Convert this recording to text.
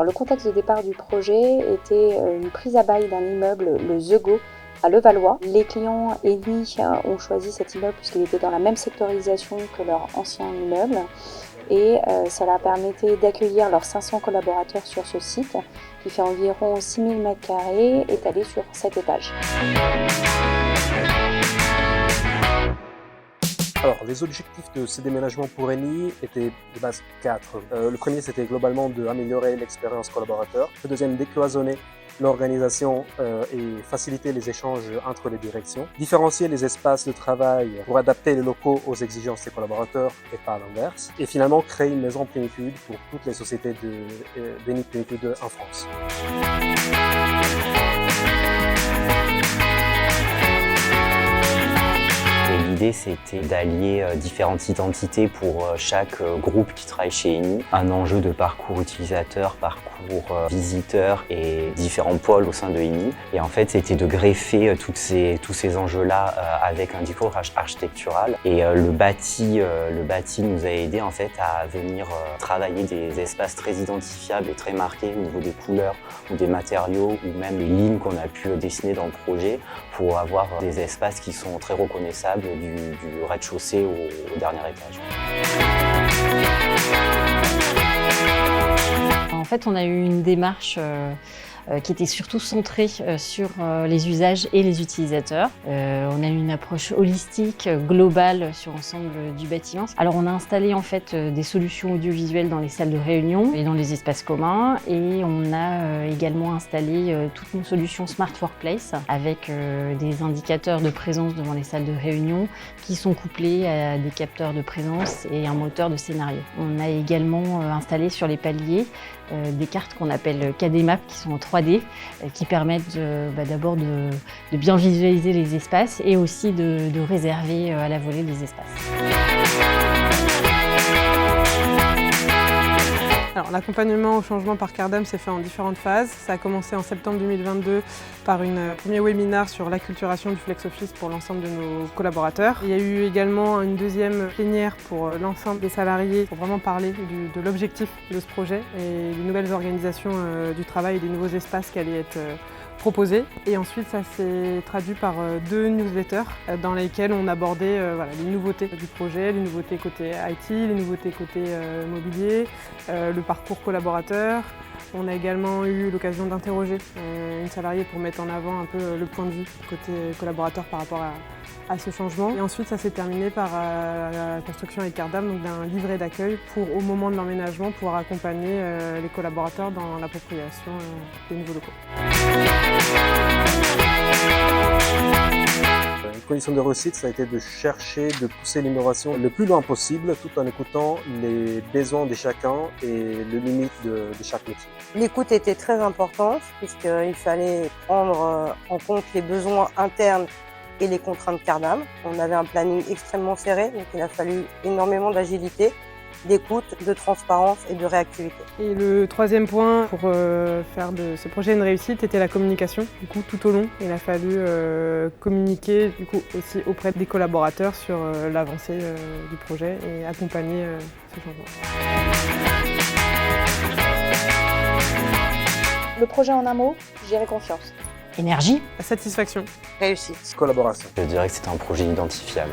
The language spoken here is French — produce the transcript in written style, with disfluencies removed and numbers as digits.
Alors le contexte de départ du projet était une prise à bail d'un immeuble, le The Go, à Levallois. Les clients Eni ont choisi cet immeuble puisqu'il était dans la même sectorisation que leur ancien immeuble et cela permettait d'accueillir leurs 500 collaborateurs sur ce site qui fait environ 6000 m² étalé sur 7 étages. Alors, les objectifs de ce déménagement pour Eni étaient de base 4. Le premier, c'était globalement d'améliorer l'expérience collaborateur. Le deuxième, décloisonner l'organisation et faciliter les échanges entre les directions. Différencier les espaces de travail pour adapter les locaux aux exigences des collaborateurs et pas l'inverse. Et finalement, créer une maison plénitude pour toutes les sociétés d'Eni Plénitude en France. L'idée, c'était d'allier différentes identités pour chaque groupe qui travaille chez Eni. Un enjeu de parcours utilisateur, parcours visiteur et différents pôles au sein de Eni. Et en fait, c'était de greffer tous ces enjeux-là avec un discours architectural. Et le bâti nous a aidé en fait à venir travailler des espaces très identifiables et très marqués au niveau des couleurs ou des matériaux ou même les lignes qu'on a pu dessiner dans le projet pour avoir des espaces qui sont très reconnaissables du rez-de-chaussée au dernier étage. En fait, on a eu une démarche qui était surtout centrée sur les usages et les utilisateurs. On a eu une approche holistique, globale sur l'ensemble du bâtiment. Alors on a installé en fait des solutions audiovisuelles dans les salles de réunion et dans les espaces communs et on a également installé toutes nos solutions Smart Workplace avec des indicateurs de présence devant les salles de réunion qui sont couplés à des capteurs de présence et un moteur de scénario. On a également installé sur les paliers des cartes qu'on appelle KD-Map qui sont en 3D, qui permettent d'abord de bien visualiser les espaces et aussi de réserver à la volée des espaces. Alors, l'accompagnement au changement par Cardam s'est fait en différentes phases. Ça a commencé en septembre 2022 par un premier webinaire sur l'acculturation du flex office pour l'ensemble de nos collaborateurs. Il y a eu également une deuxième plénière pour l'ensemble des salariés pour vraiment parler de l'objectif de ce projet et des nouvelles organisations du travail et des nouveaux espaces qui allaient être proposés. Et ensuite, ça s'est traduit par 2 newsletters dans lesquels on abordait les nouveautés du projet, les nouveautés côté IT, les nouveautés côté mobilier, le parcours collaborateur. On a également eu l'occasion d'interroger une salariée pour mettre en avant un peu le point de vue côté collaborateur par rapport à ce changement. Et ensuite, ça s'est terminé par la construction avec Cardam d'un livret d'accueil pour, au moment de l'emménagement, pouvoir accompagner les collaborateurs dans l'appropriation des nouveaux locaux. Une condition de réussite, ça a été de chercher de pousser l'innovation le plus loin possible tout en écoutant les besoins de chacun et les limites de chaque métier. L'écoute était très importante puisqu'il fallait prendre en compte les besoins internes et les contraintes Cardam. On avait un planning extrêmement serré, donc il a fallu énormément d'agilité, d'écoute, de transparence et de réactivité. Et le troisième point pour faire de ce projet une réussite était la communication. Du coup, tout au long, il a fallu communiquer aussi auprès des collaborateurs sur l'avancée du projet et accompagner ce changement. Le projet en un mot, je dirais confiance. Énergie. Satisfaction. Réussite. Collaboration. Je dirais que c'était un projet identifiable.